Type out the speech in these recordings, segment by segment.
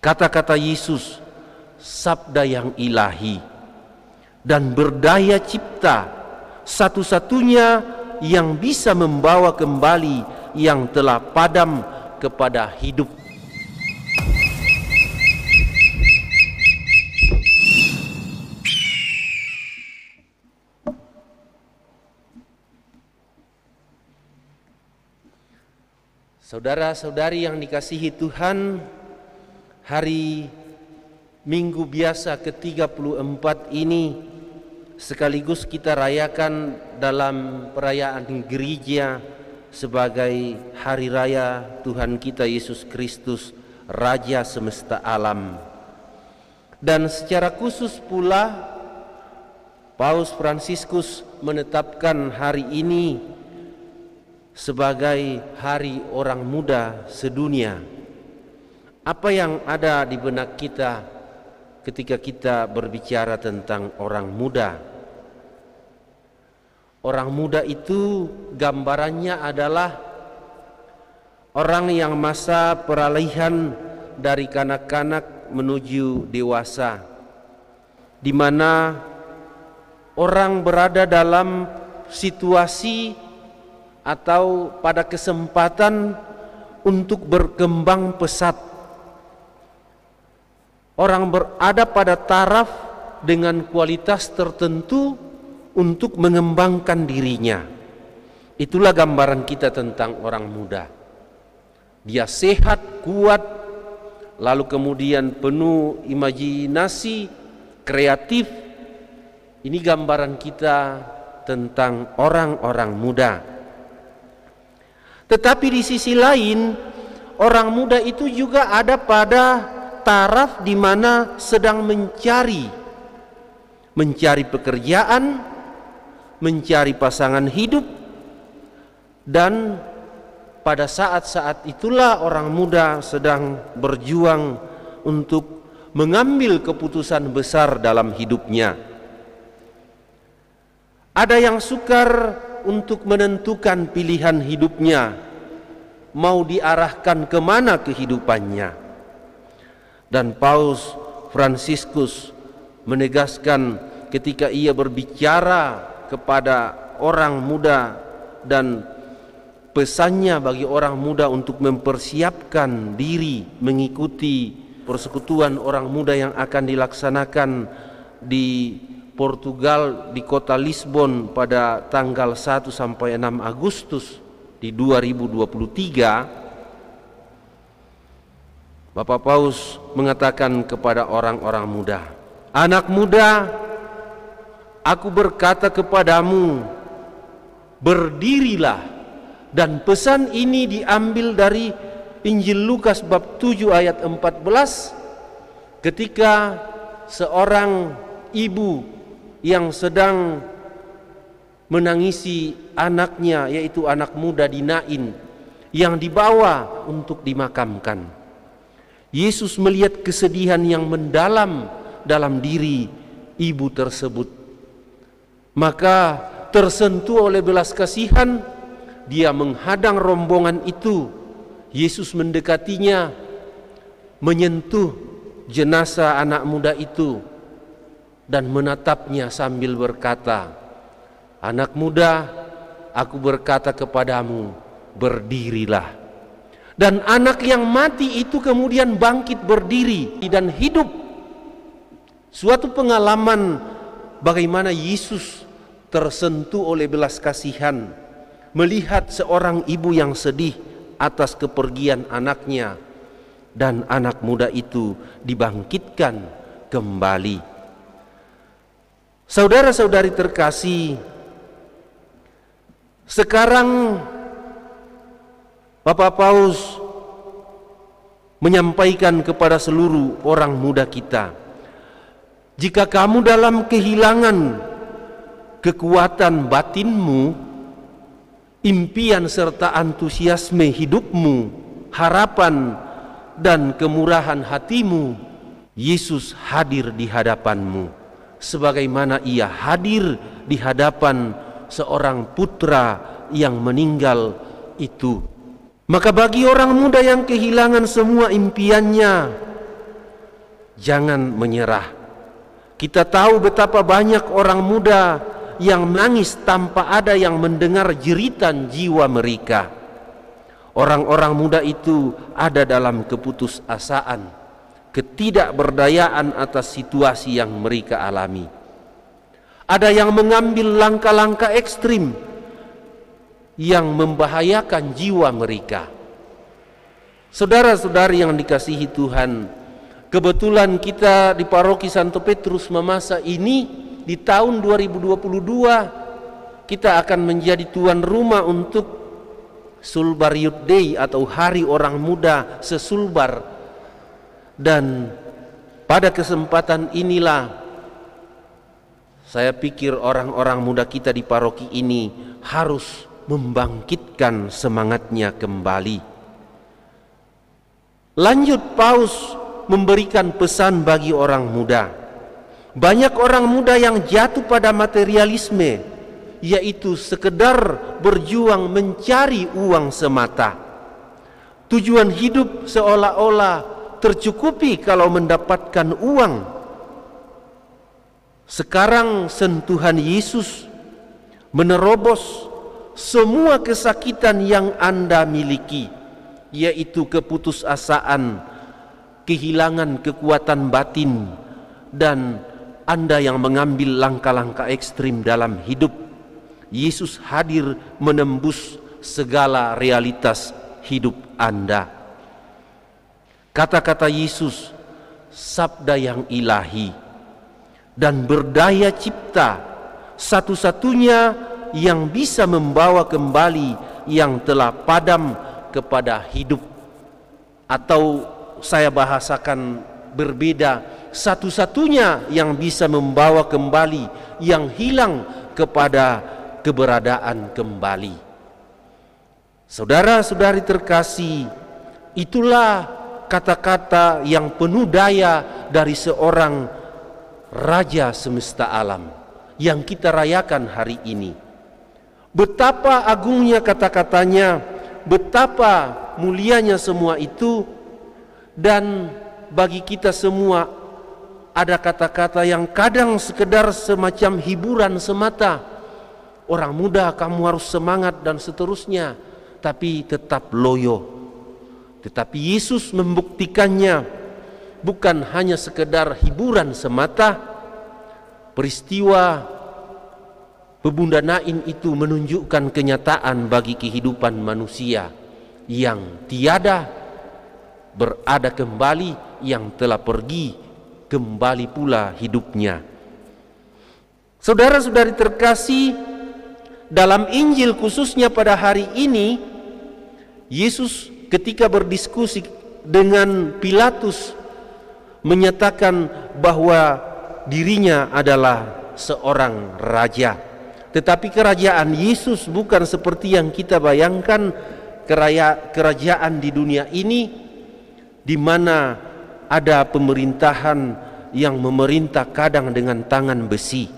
Kata-kata Yesus, sabda yang ilahi dan berdaya cipta, satu-satunya yang bisa membawa kembali yang telah padam kepada hidup. Saudara-saudari yang dikasihi Tuhan, hari Minggu biasa ke-34 ini sekaligus kita rayakan dalam perayaan gereja sebagai hari raya Tuhan kita Yesus Kristus, Raja semesta alam. Dan secara khusus pula Paus Fransiskus menetapkan hari ini sebagai Hari Orang Muda Sedunia. Apa yang ada di benak kita ketika kita berbicara tentang orang muda? Orang muda itu gambarannya adalah orang yang masa peralihan dari kanak-kanak menuju dewasa, di mana orang berada dalam situasi atau pada kesempatan untuk berkembang pesat. Orang berada pada taraf dengan kualitas tertentu untuk mengembangkan dirinya. Itulah gambaran kita tentang orang muda. Dia sehat, kuat, lalu kemudian penuh imajinasi, kreatif. Ini gambaran kita tentang orang-orang muda. Tetapi di sisi lain, orang muda itu juga ada pada taraf di mana sedang mencari pekerjaan, mencari pasangan hidup, dan pada saat-saat itulah orang muda sedang berjuang untuk mengambil keputusan besar dalam hidupnya. Ada yang sukar untuk menentukan pilihan hidupnya, mau diarahkan kemana kehidupannya. Dan Paus Fransiskus menegaskan ketika ia berbicara kepada orang muda dan pesannya bagi orang muda untuk mempersiapkan diri mengikuti persekutuan orang muda yang akan dilaksanakan di Portugal di kota Lisbon pada tanggal 1 sampai 6 Agustus di 2023. Bapak Paus mengatakan kepada orang-orang muda, "Anak muda, aku berkata kepadamu, berdirilah." Dan pesan ini diambil dari Injil Lukas bab 7 ayat 14, ketika seorang ibu yang sedang menangisi anaknya, yaitu anak muda di Nain yang dibawa untuk dimakamkan. Yesus melihat kesedihan yang mendalam dalam diri ibu tersebut. Maka tersentuh oleh belas kasihan, dia menghadang rombongan itu. Yesus mendekatinya, menyentuh jenazah anak muda itu dan menatapnya sambil berkata, "Anak muda, aku berkata kepadamu, berdirilah." Dan anak yang mati itu kemudian bangkit berdiri dan hidup. Suatu pengalaman bagaimana Yesus tersentuh oleh belas kasihan melihat seorang ibu yang sedih atas kepergian anaknya, dan anak muda itu dibangkitkan kembali. Saudara-saudari terkasih, sekarang Bapak Paus menyampaikan kepada seluruh orang muda kita, jika kamu dalam kehilangan kekuatan batinmu, impian serta antusiasme hidupmu, harapan dan kemurahan hatimu, Yesus hadir di hadapanmu sebagaimana ia hadir di hadapan seorang putra yang meninggal itu. Maka bagi orang muda yang kehilangan semua impiannya, Jangan menyerah. Kita tahu betapa banyak orang muda yang menangis tanpa ada yang mendengar jeritan jiwa mereka. Orang-orang muda itu ada dalam keputusasaan, ketidakberdayaan atas situasi yang mereka alami. Ada yang mengambil langkah-langkah ekstrim yang membahayakan jiwa mereka. Saudara-saudari yang dikasihi Tuhan, kebetulan kita di Paroki Santo Petrus Mamasa ini di tahun 2022 kita akan menjadi tuan rumah untuk Sulbar Youth Day atau Hari Orang Muda sesulbar. Dan pada kesempatan inilah saya pikir orang-orang muda kita di paroki ini harus membangkitkan semangatnya kembali. Lanjut Paus memberikan pesan bagi orang muda. Banyak orang muda yang jatuh pada materialisme, yaitu sekedar berjuang mencari uang semata. Tujuan hidup seolah-olah tercukupi kalau mendapatkan uang. Sekarang sentuhan Yesus menerobos semua kesakitan yang Anda miliki, yaitu keputusasaan, kehilangan kekuatan batin, dan Anda yang mengambil langkah-langkah ekstrim dalam hidup. Yesus hadir menembus segala realitas hidup Anda. Kata-kata Yesus, sabda yang ilahi dan berdaya cipta, satu-satunya yang bisa membawa kembali yang telah padam kepada hidup. Atau saya bahasakan berbeda, satu-satunya yang bisa membawa kembali yang hilang kepada keberadaan kembali. Saudara-saudari terkasih, itulah kata-kata yang penuh daya dari seorang Raja semesta alam yang kita rayakan hari ini. Betapa agungnya kata-katanya, betapa mulianya semua itu. Dan bagi kita semua ada kata-kata yang kadang sekedar semacam hiburan semata. Orang muda, kamu harus semangat dan seterusnya, tapi tetap loyo. Tetapi Yesus membuktikannya bukan hanya sekedar hiburan semata. Peristiwa Bebunda Nain itu menunjukkan kenyataan bagi kehidupan manusia yang tiada, berada kembali, yang telah pergi kembali pula hidupnya. Saudara-saudari terkasih, dalam Injil khususnya pada hari ini, Yesus ketika berdiskusi dengan Pilatus menyatakan bahwa dirinya adalah seorang raja. Tetapi kerajaan Yesus bukan seperti yang kita bayangkan, kerajaan di dunia ini di mana ada pemerintahan yang memerintah kadang dengan tangan besi.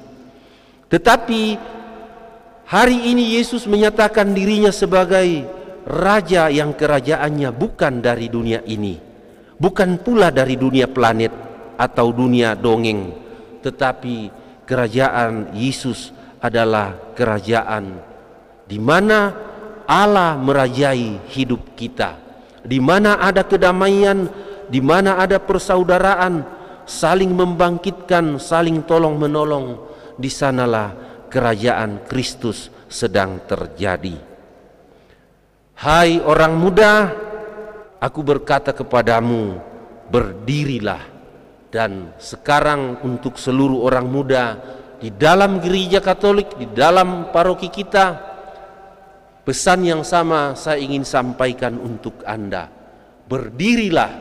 Tetapi hari ini Yesus menyatakan dirinya sebagai raja yang kerajaannya bukan dari dunia ini, bukan pula dari dunia planet atau dunia dongeng, tetapi kerajaan Yesus adalah kerajaan di mana Allah merajai hidup kita, di mana ada kedamaian, di mana ada persaudaraan, saling membangkitkan, saling tolong menolong. Di sanalah kerajaan Kristus sedang terjadi. Hai orang muda, aku berkata kepadamu, berdirilah. Dan sekarang untuk seluruh orang muda di dalam gereja Katolik, di dalam paroki kita, pesan yang sama saya ingin sampaikan untuk Anda. Berdirilah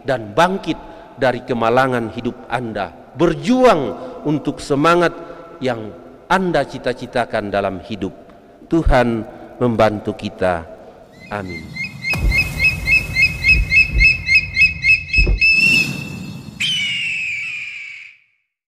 dan bangkit dari kemalangan hidup Anda. Berjuang untuk semangat yang Anda cita-citakan dalam hidup. Tuhan membantu kita. Amin.